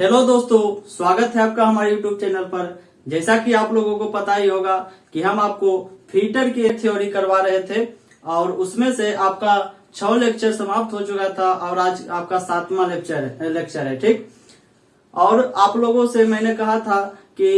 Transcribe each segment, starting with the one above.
Hello दोस्तों, स्वागत है आपका हमारे यूट्यूब चैनल पर। जैसा कि आप लोगों को पता ही होगा कि हम आपको फीटर की थ्योरी करवा रहे थे और उसमें से आपका 6 लेक्चर समाप्त हो चुका था और आज आपका 7वां लेक्चर है। ठीक। और आप लोगों से मैंने कहा था कि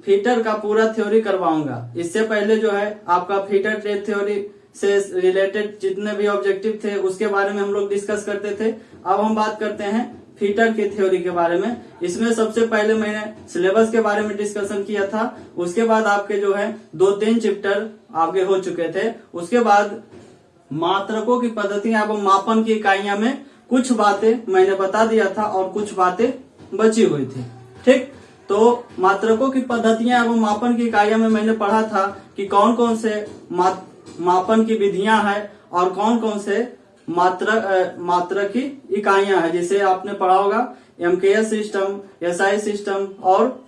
फीटर का पूरा थ्योरी करवाऊंगा। इससे पहले जो है आपका फीटर ट्रेड थ्योरी से रिलेटेड जितने भी ऑब्जेक्टिव थे उसके बारे में हम लोग डिस्कस करते थे। अब हम बात करते हैं फीटर की थ्योरी के बारे में। इसमें सबसे पहले मैंने सिलेबस के बारे में डिस्कशन किया था। उसके बाद आपके जो है 2-3 चैप्टर आगे हो चुके थे। उसके बाद मात्रकों की पद्धतियां एवं मापन की इकाइयां में कुछ बातें मैंने बता दिया था और कुछ बातें बची हुई थी। ठीक। तो मात्रकों की पद्धतियां एवं मापन की इकाइयां में मैंने पढ़ा था कि कौन कौन से मापन की विधियां हैं और कौन कौन से मात्रक की इकाइयां हैं, जिसे आपने पढ़ा होगा एमकेएस सिस्टम, एसआई सिस्टम और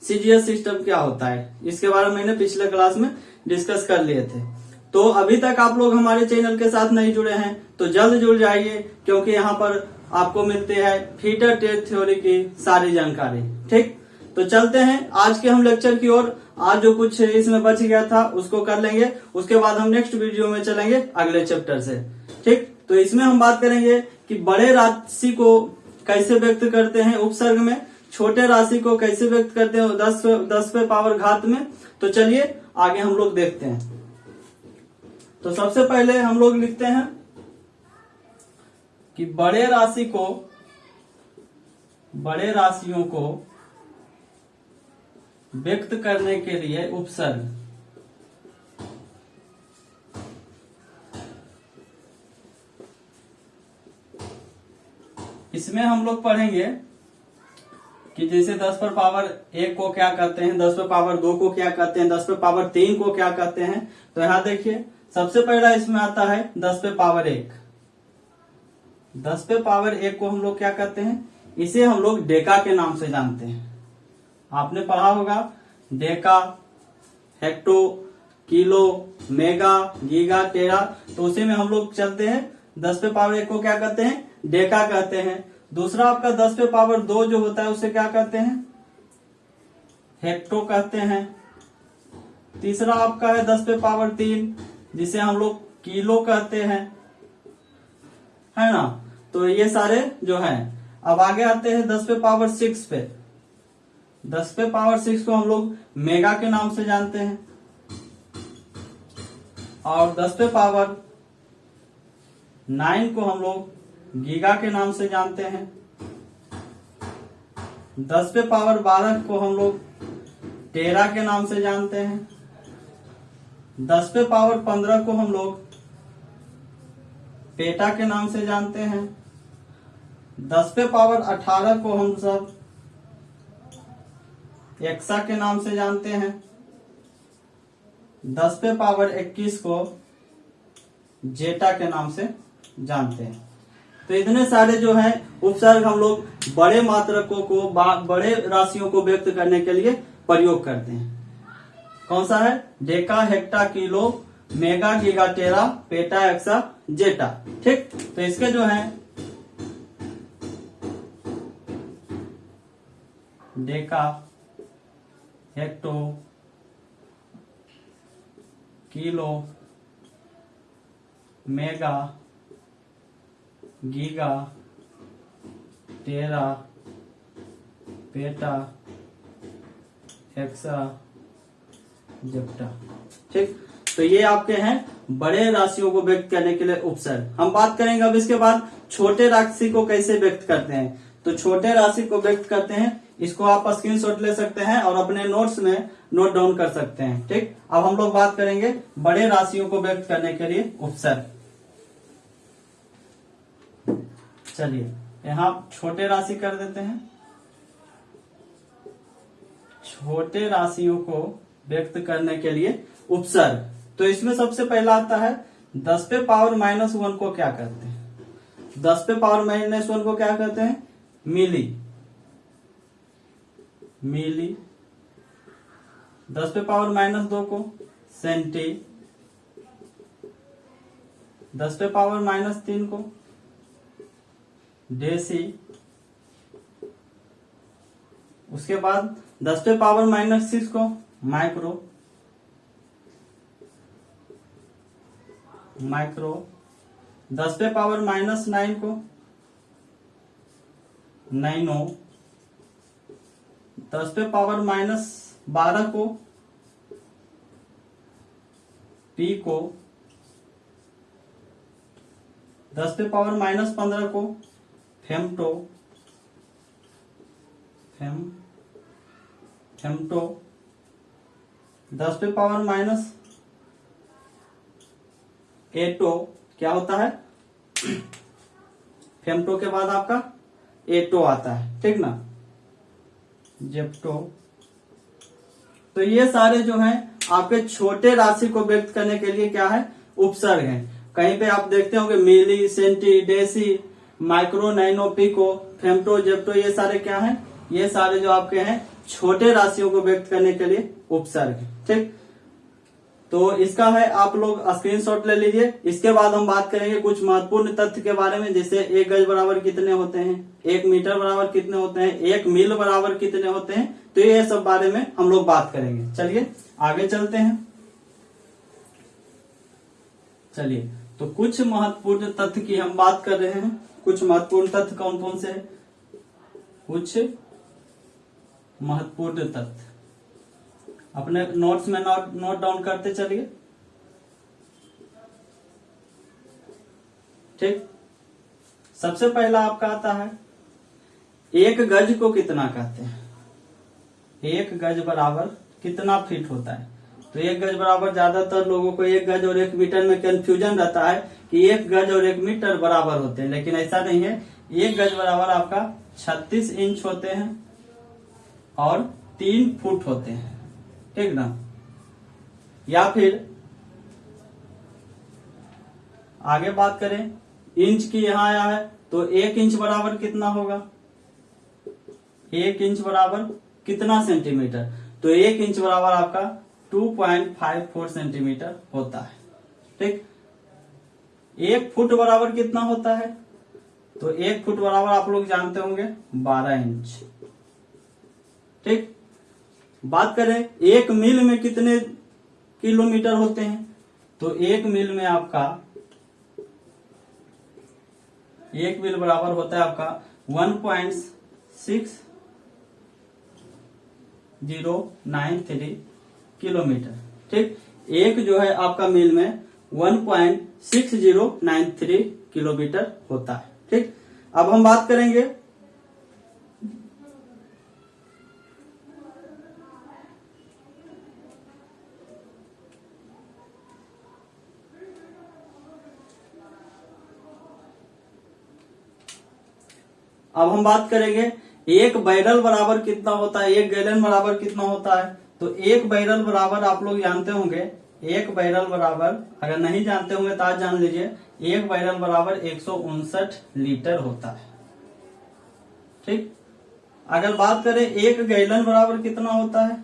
सीजीएस सिस्टम क्या होता है। इसके बारे में मैंने पिछले क्लास में डिस्कस कर लिए थे। तो अभी तक आप लोग हमारे चैनल के साथ नहीं जुड़े हैं तो जल्द जुड़ जाइए, क्योंकि यहाँ पर आपको मिलते हैं फीटर ट्रेड थ्योरी की सारी जानकारी। ठीक। तो चलते हैं आज के हम लेक्चर की ओर। आज जो कुछ इसमें बच गया था उसको कर लेंगे, उसके बाद हम नेक्स्ट वीडियो में चलेंगे अगले चैप्टर से। ठीक। तो इसमें हम बात करेंगे कि बड़े राशि को कैसे व्यक्त करते हैं उपसर्ग में, छोटे राशि को कैसे व्यक्त करते हैं 10 पे पावर घात में। तो चलिए आगे हम लोग देखते हैं। तो सबसे पहले हम लोग लिखते हैं कि बड़े राशियों को व्यक्त करने के लिए उपसर्ग। इसमें हम लोग पढ़ेंगे कि जैसे 10 पर पावर 1 को क्या कहते हैं, 10 पर पावर 2 को क्या कहते हैं, 10 पर पावर 3 को क्या कहते हैं। तो यहां देखिए सबसे पहला इसमें आता है 10 पे पावर 1। 10 पे पावर 1 को हम लोग क्या कहते हैं, इसे हम लोग डेका के नाम से जानते हैं। आपने पढ़ा होगा deca, hecto, kilo, mega, giga, tera. तो उसी में हम लोग चलते हैं। 10 पे पावर 1 को क्या कहते हैं, डेका कहते हैं। दूसरा आपका 10 पे पावर 2 जो होता है उसे क्या कहते हैं, हेक्टो कहते हैं। तीसरा आपका है 10 पे पावर 3 जिसे हम लोग किलो कहते हैं, है ना। तो ये सारे जो हैं। अब आगे आते हैं 10 पे पावर 6 पे। 10 पे पावर 6 को हम लोग मेगा के नाम से जानते हैं। और 10 पे पावर 9 को हम लोग गीगा के नाम से जानते हैं। 10 पे पावर 12 को हम लोग टेरा के नाम से जानते हैं। 10 पे पावर 15 को हम लोग पेटा के नाम से जानते हैं। 10 पे पावर 18 को हम सब एक्सा के नाम से जानते हैं। 10 पे पावर 21 को जेटा के नाम से जानते हैं। तो इतने सारे जो है उपसर्ग हम लोग बड़े मात्रकों को, बड़े राशियों को व्यक्त करने के लिए प्रयोग करते हैं। कौन सा है, deca, hecto, kilo, mega, giga, tera, peta, exa, zetta. ठीक। तो इसके जो है deca, hecto, kilo, mega, giga, tera, peta, exa, zetta. ठीक। तो ये आपके हैं बड़े राशियों को व्यक्त करने के लिए उपसर्ग। हम बात करेंगे अब इसके बाद छोटे राशि को कैसे व्यक्त करते हैं। तो छोटे राशि को व्यक्त करते हैं, इसको आप स्क्रीनशॉट ले सकते हैं और अपने नोट्स में नोट डाउन कर सकते हैं। ठीक। अब हम लोग बात करेंगे बड़े राशियों को व्यक्त करने के लिए उपसर्ग। चलिए यहां छोटे राशि कर देते हैं। छोटे राशियों को व्यक्त करने के लिए उपसर्ग। तो इसमें सबसे पहला आता है 10 पे पावर -1 को क्या कहते हैं। 10 पे पावर -1 को क्या कहते हैं, मिली। मिली। 10 पे पावर -2 को सेंटी। 10 पे पावर -3 को डेसी। उसके बाद 10 पे पावर -6 को माइक्रो, 10 पे पावर -9 को नैनो, 10 पे पावर -12 को पीको, 10 पे पावर -15 को फेमटो, 10 पे पावर -8 क्या होता है, फेमटो के बाद आपका एटो आता है, ठीक ना, जेप्टो। तो ये सारे जो हैं आपके छोटे राशि को व्यक्त करने के लिए क्या है, उपसर्ग हैं। कहीं पे आप देखते होंगे milli, centi, deci, micro, nano, pico, femto, zepto, ये सारे क्या हैं, ये सारे जो आपके हैं छोटे राशियों को व्यक्त करने के लिए उपसर्ग है, ठीक। तो इसका है आप लोग स्क्रीनशॉट ले लीजिए। इसके बाद हम बात करेंगे कुछ महत्वपूर्ण तथ्य के बारे में, जैसे 1 गज बराबर कितने होते हैं, 1 मीटर बराबर कितने होते हैं, 1 मील बराबर कितने होते हैं। तो ये सब बारे में हम लोग बात करेंगे। चलिए आगे चलते हैं। चलिए तो कुछ महत्वपूर्ण तथ्य की हम बात कर रहे हैं। कुछ महत्वपूर्ण तथ्य कौन कौन से हैं, कुछ महत्वपूर्ण तथ्य अपने नोट्स में नोट डाउन करते चलिए, ठीक। सबसे पहला आपका आता है 1 गज को कितना कहते हैं, 1 गज बराबर कितना फीट होता है। तो 1 गज बराबर, ज्यादातर लोगों को 1 गज और 1 मीटर में कंफ्यूजन रहता है कि 1 गज और 1 मीटर बराबर होते हैं, लेकिन ऐसा नहीं है। 1 गज बराबर आपका 36 इंच होते हैं और 3 फुट होते हैं, ठीक ना। या फिर आगे बात करें, इंच की यहां आया है तो 1 इंच बराबर कितना होगा, 1 इंच बराबर कितना सेंटीमीटर। तो 1 इंच बराबर आपका 2.54 सेंटीमीटर होता है, ठीक। 1 फुट बराबर कितना होता है, तो 1 फुट बराबर आप लोग जानते होंगे 12 इंच, ठीक। बात करें 1 मील में कितने किलोमीटर होते हैं, तो 1 मील में आपका 1 मील बराबर होता है आपका 1.6093 किलोमीटर, ठीक। एक जो है आपका मील में 1.6093 किलोमीटर होता है, ठीक। अब हम बात करेंगे एक बैरल बराबर कितना होता है, 1 गैलन बराबर कितना होता है। तो 1 बैरल बराबर आप लोग जानते होंगे, 1 बैरल बराबर, अगर नहीं जानते होंगे तो आज जान लीजिए, 1 बैरल बराबर 159 लीटर होता है, ठीक। अगर बात करें 1 गैलन बराबर कितना होता है,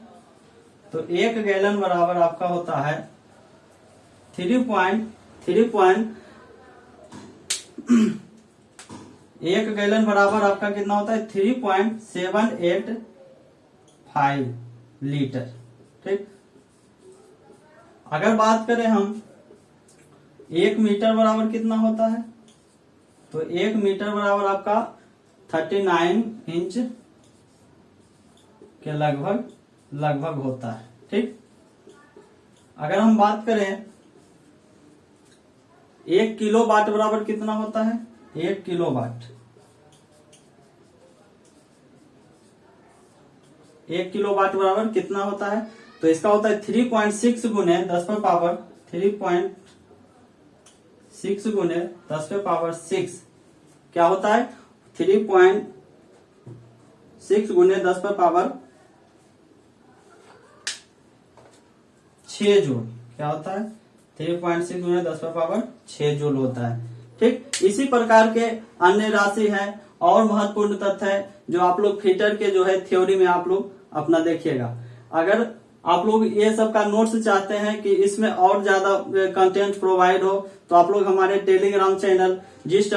तो 1 गैलन बराबर आपका होता है 1 गैलन बराबर आपका कितना होता है 3.785 लीटर, ठीक। अगर बात करें हम 1 मीटर बराबर कितना होता है, तो 1 मीटर बराबर आपका 39 इंच के लगभग होता है, ठीक। अगर हम बात करें 1 किलो वाट बराबर कितना होता है, 1 किलो वाट, 1 किलो वाट बराबर कितना होता है, तो इसका होता है 3.6 गुने 10 पे पावर 3.6 गुने 10 पे पावर 6 क्या होता है 3.6 गुने 10 पे पावर 6 जूल, क्या होता है 3.6 गुने 10 पे पावर 6 जूल होता है, ठीक। इसी प्रकार के अन्य राशि है और महत्वपूर्ण तथ्य है जो आप लोग फीटर के जो है थ्योरी में आप लोग अपना देखिएगा। अगर आप लोग ये सब का नोट्स चाहते हैं कि इसमें और ज्यादा कंटेंट प्रोवाइड हो, तो आप लोग हमारे Telegram channel gist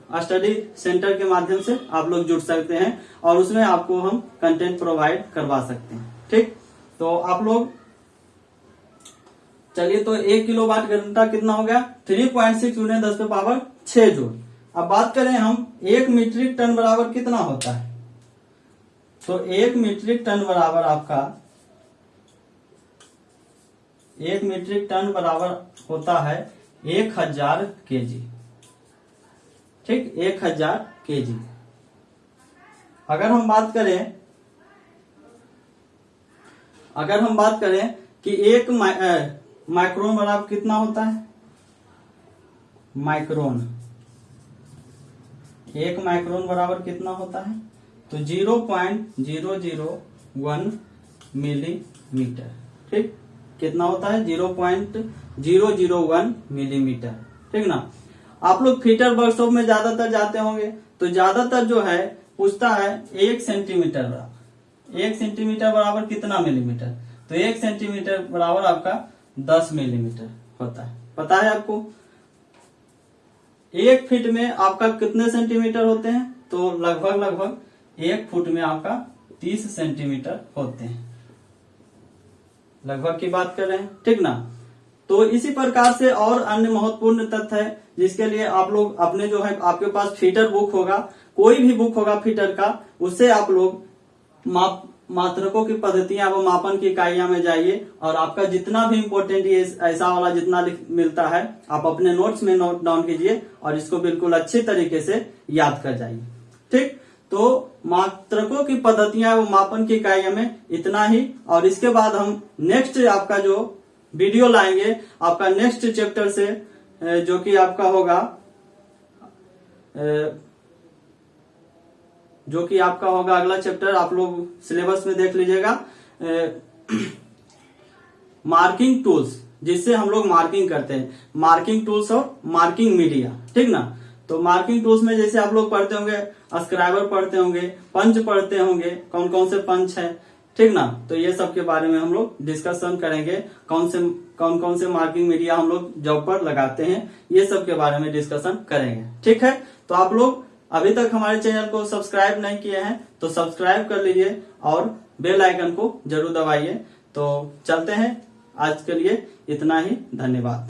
study centre के माध्यम से आप लोग जुड़ सकते हैं और उसमें आपको हम कंटेंट प्रोवाइड करवा सकते हैं। ठीक, तो आप लोग चलिए, तो 1 किलोवाट घंटा कितना हो गया? 3.6 × 10⁶ जूल। अब बात करें हम 1 मीट्रिक टन बराबर कितना होता है, तो 1 मीट्रिक टन बराबर आपका 1 मीट्रिक टन बराबर होता है 1000 kg। ठीक, 1000 kg। अगर हम बात करें कि एक माइक्रोन बराबर कितना होता है, माइक्रोन, 1 माइक्रोन बराबर कितना होता है, तो 0.001 मिलीमीटर। ठीक, कितना होता है? 0.001 मिलीमीटर। ठीक ना। आप लोग फीटर वर्कशॉप में ज्यादातर जाते होंगे, तो ज्यादातर जो है पूछता है 1 सेंटीमीटर बराबर, 1 सेंटीमीटर बराबर कितना मिलीमीटर, तो 1 सेंटीमीटर बराबर आपका 10 मिलीमीटर होता है। पता है आपको 1 फीट में आपका कितने सेंटीमीटर होते हैं, तो लगभग 1 फुट में आपका 30 सेंटीमीटर होते हैं, लगभग की बात कर रहे हैं। ठीक ना। तो इसी प्रकार से और अन्य महत्वपूर्ण तथ्य है जिसके लिए आप लोग अपने जो है, आपके पास फीटर बुक होगा, कोई भी बुक होगा फीटर का, उससे आप लोग मात्रकों की पद्धतियां व मापन की इकाइयां में जाइए और आपका जितना भी इम्पोर्टेंट ये ऐसा वाला जितना मिलता है आप अपने नोट्स में नोट डाउन कीजिए और इसको बिल्कुल अच्छे तरीके से याद कर जाइए। ठीक, तो मात्रकों की पद्धतियां व मापन की इकाइयां में इतना ही, और इसके बाद हम नेक्स्ट आपका जो वीडियो लाएंगे आपका नेक्स्ट चैप्टर से, जो कि आपका होगा अगला चैप्टर, आप लोग सिलेबस में देख लीजिएगा, मार्किंग टूल्स, जिससे हम लोग मार्किंग करते हैं, मार्किंग टूल्स और मार्किंग मीडिया। ठीक ना। तो मार्किंग टूल्स में जैसे आप लोग पढ़ते होंगे, स्क्राइबर पढ़ते होंगे, पंच पढ़ते होंगे, कौन कौन से पंच है। ठीक ना। तो ये सब के बारे में हम लोग डिस्कशन करेंगे, कौन कौन से मार्किंग मीडिया हम लोग जॉब पर लगाते हैं, ये सब के बारे में डिस्कशन करेंगे। ठीक है, तो आप लोग अभी तक हमारे चैनल को सब्सक्राइब नहीं किए हैं तो सब्सक्राइब कर लीजिए और बेल आइकन को जरूर दबाइए। तो चलते हैं, आज के लिए इतना ही, धन्यवाद।